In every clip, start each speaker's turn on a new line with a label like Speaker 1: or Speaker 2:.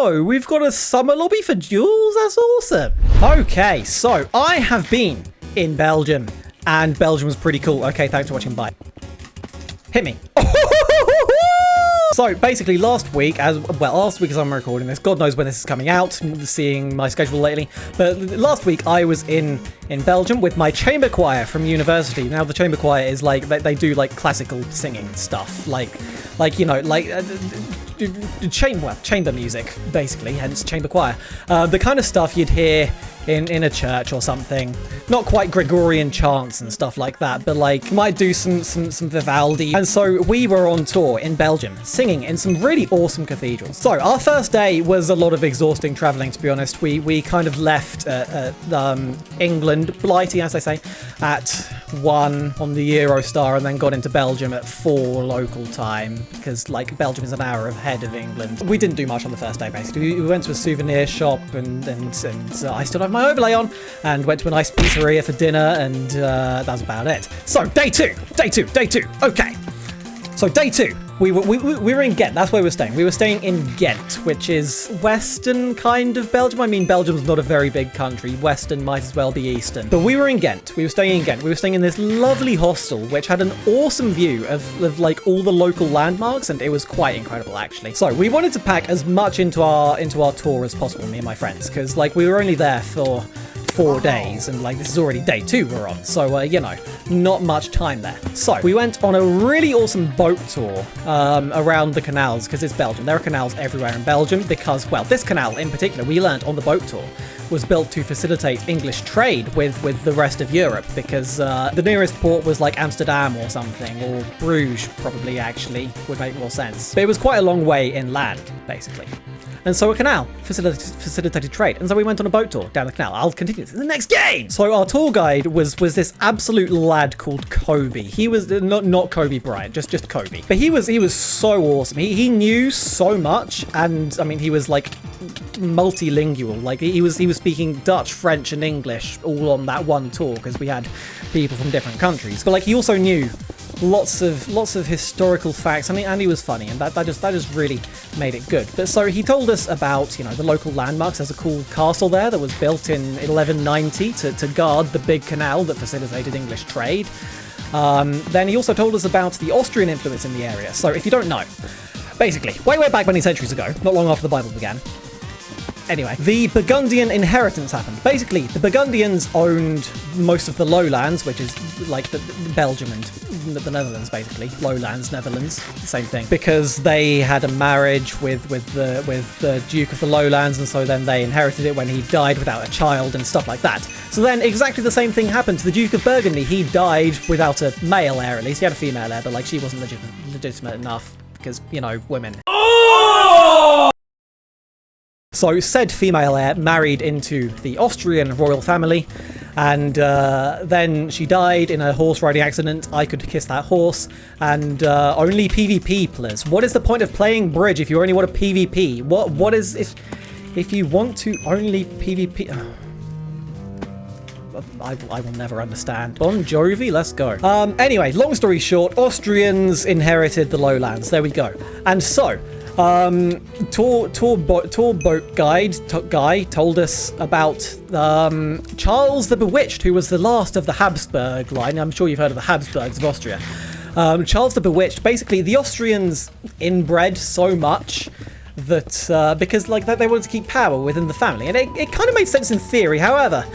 Speaker 1: go. We've got a summer lobby for duels. That's awesome. Okay, so I have been in Belgium, and Belgium was pretty cool. Okay, thanks for watching. Bye. Hit me. So basically last week as I'm recording this, God knows when this is coming out, seeing my schedule lately, but last week I was in Belgium with my chamber choir from university. Now the chamber choir is like, they do like classical singing stuff, chamber music, basically, hence chamber choir. The kind of stuff you'd hear in a church or something. Not quite Gregorian chants and stuff like that, but like might do some Vivaldi. And so we were on tour in Belgium, singing in some really awesome cathedrals. So our first day was a lot of exhausting traveling, to be honest. We kind of left England, Blighty as they say, at 1 on the Eurostar, and then got into Belgium at 4 local time, because like Belgium is an hour ahead of England. We didn't do much on the first day, basically. We went to a souvenir shop and I still have my overlay on, and went to a nice pizzeria for dinner, and that was about it. So day two. Okay. So day 2, we were in Ghent. That's where we were staying. We were staying in Ghent, which is western kind of Belgium. I mean, Belgium's not a very big country. Western might as well be eastern. But we were in Ghent. We were staying in Ghent. We were staying in this lovely hostel, which had an awesome view of like all the local landmarks, and it was quite incredible actually. So we wanted to pack as much into our tour as possible, me and my friends, because like we were only there for 4 days, and like this is already day 2 we're on, so you know, not much time there. So we went on a really awesome boat tour around the canals, because it's Belgium. There are canals everywhere in Belgium, because, well, this canal in particular, we learned on the boat tour, was built to facilitate English trade with the rest of Europe, because the nearest port was like Amsterdam or something, or Bruges probably, actually would make more sense. But it was quite a long way inland, basically. And so a canal facilitated trade. And so we went on a boat tour down the canal. I'll continue this in the next game. So our tour guide was this absolute lad called Kobe. He was not Kobe Bryant, just Kobe. But he was so awesome. He knew so much, and I mean he was like multilingual. Like he was speaking Dutch, French, and English all on that one tour, because we had people from different countries. But like he also knew lots of historical facts. I mean, and he was funny, and that just really made it good. But so he told us about, you know, the local landmarks. There's a cool castle there that was built in 1190 to guard the big canal that facilitated English trade. Then he also told us about the Austrian influence in the area. So if you don't know, basically, way back many centuries ago, not long after the Bible began, anyway, the Burgundian inheritance happened. Basically, the Burgundians owned most of the lowlands, which is like the Belgium and the Netherlands, basically. Lowlands, Netherlands, same thing. Because they had a marriage with the Duke of the Lowlands, and so then they inherited it when he died without a child and stuff like that. So then exactly the same thing happened to the Duke of Burgundy. He died without a male heir, at least. He had a female heir, but like she wasn't legitimate enough, because, you know, women. So said female heir married into the Austrian royal family, and then she died in a horse riding accident. I could kiss that horse, and only PvP players. What is the point of playing bridge if you only want a PvP? What is if you want to only PvP? I will never understand. Bon Jovi, let's go. Anyway, long story short, Austrians inherited the lowlands. There we go. And so tour boat guy told us about Charles the Bewitched, who was the last of the Habsburg line. I'm sure you've heard of the Habsburgs of Austria. Charles the Bewitched, basically the Austrians inbred so much that because like they wanted to keep power within the family, and it kind of made sense in theory. However,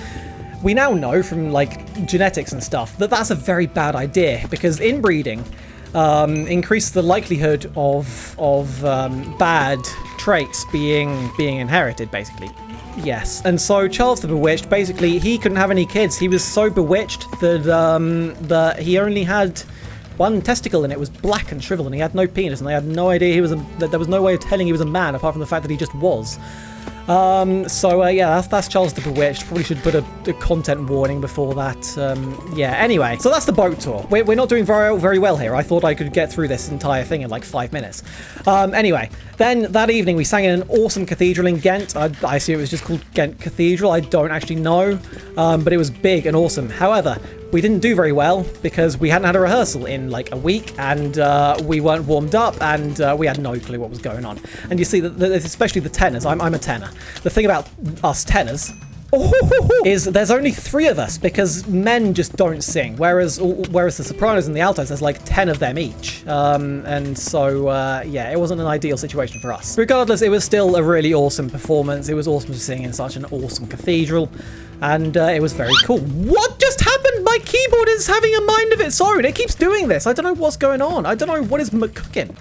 Speaker 1: we now know from like genetics and stuff that that's a very bad idea, because inbreeding increase the likelihood of bad traits being inherited, basically. Yes. And so Charles the Bewitched, basically, he couldn't have any kids. He was so bewitched that he only had one testicle, and it was black and shriveled, and he had no penis, and they had no idea that there was no way of telling he was a man apart from the fact that he just was. Yeah, that's Charles the Bewitched. Probably should put a content warning before that. Yeah, anyway, so that's the boat tour. We're not doing very well here. I thought I could get through this entire thing in like 5 minutes. Anyway, then that evening we sang in an awesome cathedral in Ghent. I assume it was just called Ghent Cathedral. I don't actually know, but it was big and awesome. However, we didn't do very well because we hadn't had a rehearsal in like a week, and we weren't warmed up, and we had no clue what was going on. And you see that, especially the tenors, I'm a tenor. The thing about us tenors is there's only 3 of us because men just don't sing, whereas the sopranos and the altos, there's like 10 of them each, and so yeah, it wasn't an ideal situation for us. Regardless, it was still a really awesome performance. It was awesome to sing in such an awesome cathedral, and it was very cool. What just happened? My keyboard is having a mind of its own. It keeps doing this. I don't know what's going on. I don't know what is cooking.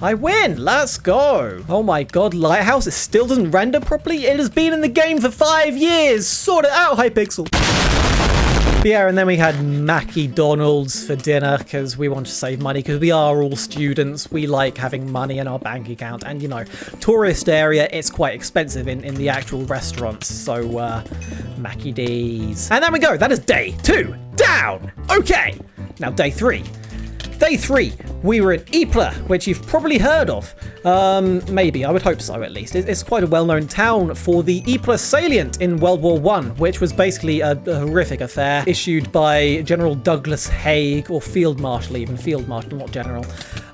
Speaker 1: I win! Let's go! Oh my god, Lighthouse, it still doesn't render properly? It has been in the game for 5 years! Sort it out, Hypixel! Yeah, and then we had McDonald's for dinner because we want to save money because we are all students. We like having money in our bank account, and you know, tourist area, it's quite expensive in the actual restaurants, so Mackie D's. And there we go, that is day 2 down! Okay, now day 3. Day 3, we were in Ypres, which you've probably heard of. Maybe, I would hope so at least. It's quite a well-known town for the Ypres salient in World War I, which was basically a horrific affair issued by General Douglas Haig, or Field Marshal even, Field Marshal, not General.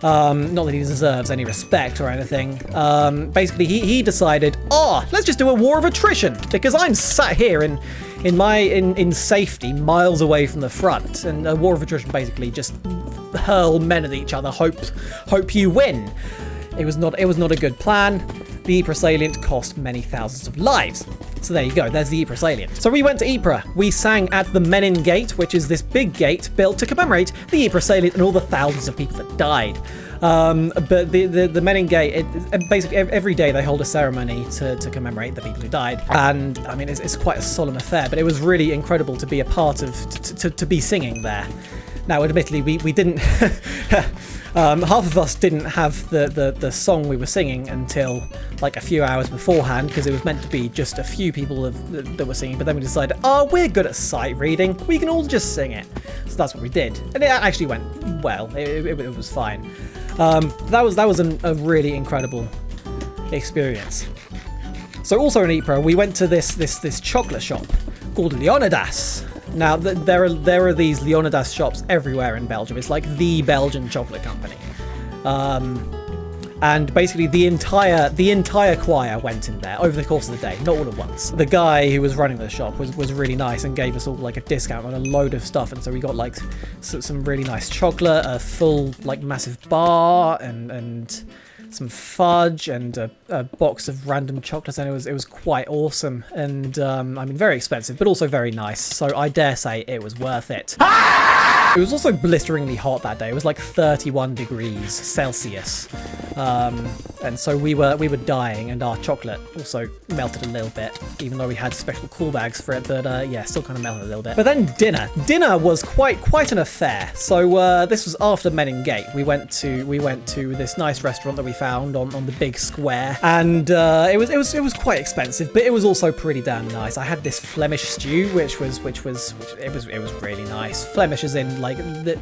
Speaker 1: Not that he deserves any respect or anything. Basically, he decided, let's just do a war of attrition, because I'm sat here in safety, miles away from the front, and a war of attrition basically just hurl men at each other, hope you win. It was not a good plan. The Ypres salient cost many thousands of lives. So there you go, there's the Ypres salient. So we went to Ypres. We sang at the Menin Gate, which is this big gate built to commemorate the Ypres salient and all the thousands of people that died. But the Menin Gate, basically every day they hold a ceremony to commemorate the people who died. And I mean, it's quite a solemn affair, but it was really incredible to be a part of, to be singing there. Now, admittedly, we didn't, half of us didn't have the song we were singing until like a few hours beforehand, because it was meant to be just a few people that were singing, but then we decided, we're good at sight reading, we can all just sing it. So that's what we did. And it actually went well, it was fine. That was a really incredible experience. So also in Ypres, we went to this chocolate shop called Leonidas. Now, there are these Leonidas shops everywhere in Belgium. It's like the Belgian chocolate company. And basically the entire choir went in there over the course of the day, not all at once. The guy who was running the shop was really nice and gave us all like a discount on a load of stuff, and so we got like some really nice chocolate, a full like massive bar, and some fudge, and a box of random chocolates, and it was quite awesome, and I mean, very expensive but also very nice, so I dare say it was worth it. It was also blisteringly hot that day. It was like 31 degrees Celsius, and so we were dying, and our chocolate also melted a little bit, even though we had special cool bags for it, but yeah, still kind of melted a little bit. But then dinner was quite an affair. So this was after Menin Gate. We went to this nice restaurant that we found on the big square, and it was quite expensive, but it was also pretty damn nice. I had this Flemish stew, which was really nice. Flemish as in like the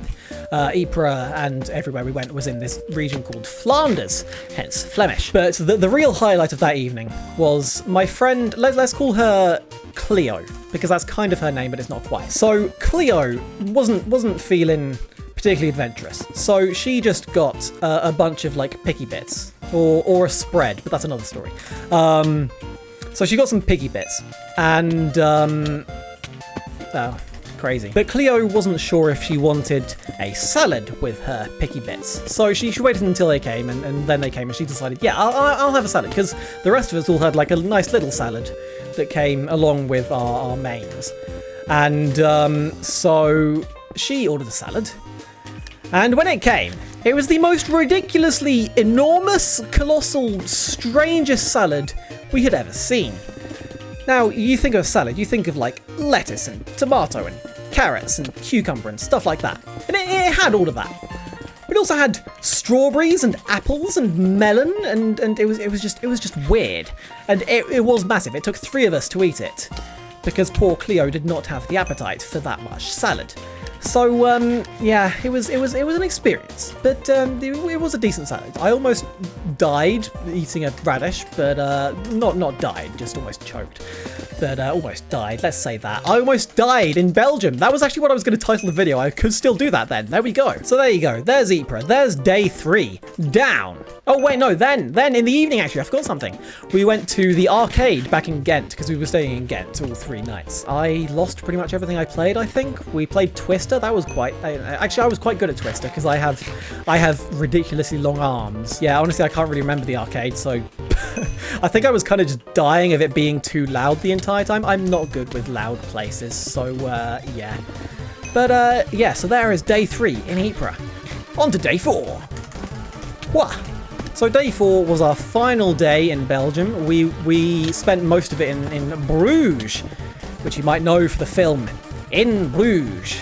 Speaker 1: Ypres and everywhere we went was in this region called Flanders, hence Flemish. But the real highlight of that evening was my friend, let's call her Cleo, because that's kind of her name, but it's not quite. So Cleo wasn't feeling particularly adventurous, so she just got a bunch of like picky bits or a spread, but that's another story. So she got some picky bits, and crazy. But Cleo wasn't sure if she wanted a salad with her picky bits. So she waited until they came, and then they came, and she decided, yeah, I'll have a salad, because the rest of us all had like a nice little salad that came along with our mains. And so she ordered a salad, and when it came, it was the most ridiculously enormous, colossal, strangest salad we had ever seen. Now, you think of salad, you think of like lettuce and tomato and carrots and cucumber and stuff like that. And it had all of that. But it also had strawberries and apples and melon, and it was just weird. And it was massive. It took 3 of us to eat it, because poor Cleo did not have the appetite for that much salad. So yeah, it was an experience, but it was a decent salad. I almost died eating a radish, but not died, just almost choked. But almost died, let's say that. I almost died in Belgium. That was actually what I was going to title the video. I could still do that then. There we go. So there you go. There's Ypres. There's day 3. Down. Oh wait, no, then in the evening, actually, I forgot something. We went to the arcade back in Ghent, because we were staying in Ghent all 3 nights. I lost pretty much everything I played, I think. We played Twister. That was quite... actually, I was quite good at Twister, because I have ridiculously long arms. Yeah, honestly, I can't really remember the arcade, so... I think I was kind of just dying of it being too loud the entire time. I'm not good with loud places, so yeah. But yeah, so there is day 3 in Ypres. On to day 4. Wah! So day 4 was our final day in Belgium. We spent most of it in Bruges, which you might know for the film In Bruges,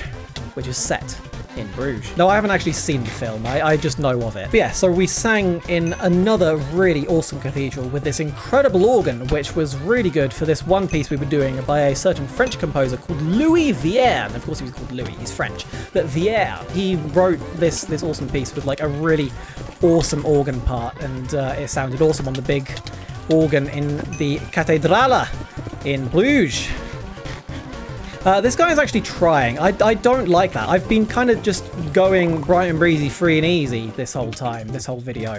Speaker 1: which is set in Bruges. No, I haven't actually seen the film. I just know of it. But yeah, so we sang in another really awesome cathedral with this incredible organ, which was really good for this one piece we were doing by a certain French composer called Louis Vier. And of course he was called Louis, he's French. But Vier, he wrote this awesome piece with like a really awesome organ part, and it sounded awesome on the big organ in the Cathedrale in Bruges. This guy is actually trying. I don't like that. I've been kind of just going bright and breezy, free and easy this whole time, this whole video.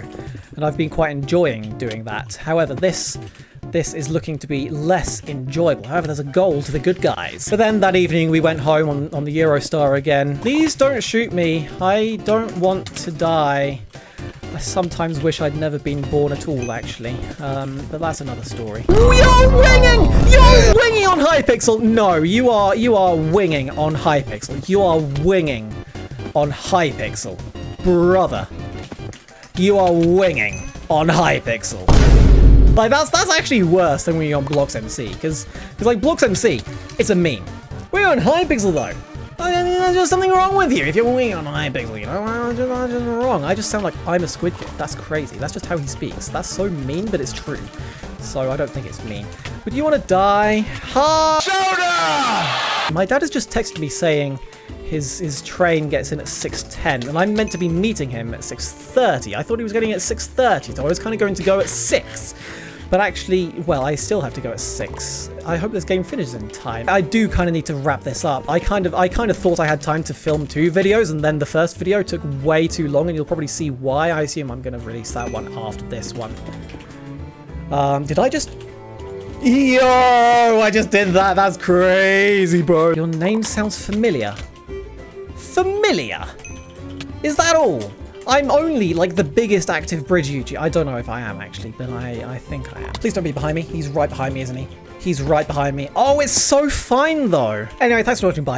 Speaker 1: And I've been quite enjoying doing that. However, this is looking to be less enjoyable. However, there's a goal to the good guys. But then that evening we went home on the Eurostar again. Please don't shoot me. I don't want to die. I sometimes wish I'd never been born at all, actually. But that's another story. You're winging! You're winging on Hypixel! No, you are winging on Hypixel. You are winging on Hypixel. Brother. You are winging on Hypixel. Like, that's actually worse than when you're on BlocksMC. Because like, BlocksMC, it's a meme. We're on Hypixel, though. I mean, there's just something wrong with you if you're winging on Hypixel, you know? I'm just wrong. I just sound like I'm a squid kid. That's crazy. That's just how he speaks. That's so mean, but it's true. So I don't think it's mean. But you want to die? Ha! Soda! My dad has just texted me saying his train gets in at 6:10, and I'm meant to be meeting him at 6:30. I thought he was getting at 6:30, so I was kind of going to go at 6. But actually, well, I still have to go at 6. I hope this game finishes in time. I do kind of need to wrap this up. I kind of thought I had time to film 2 videos, and then the first video took way too long, and you'll probably see why. I assume I'm going to release that one after this one. Did I just... Yo, I just did that. That's crazy, bro. Your name sounds familiar. Familiar? Is that all? I'm only, like, the biggest active bridge YouTuber. I don't know if I am, actually, but I think I am. Please don't be behind me. He's right behind me, isn't he? He's right behind me. Oh, it's so fine, though. Anyway, thanks for watching. Bye.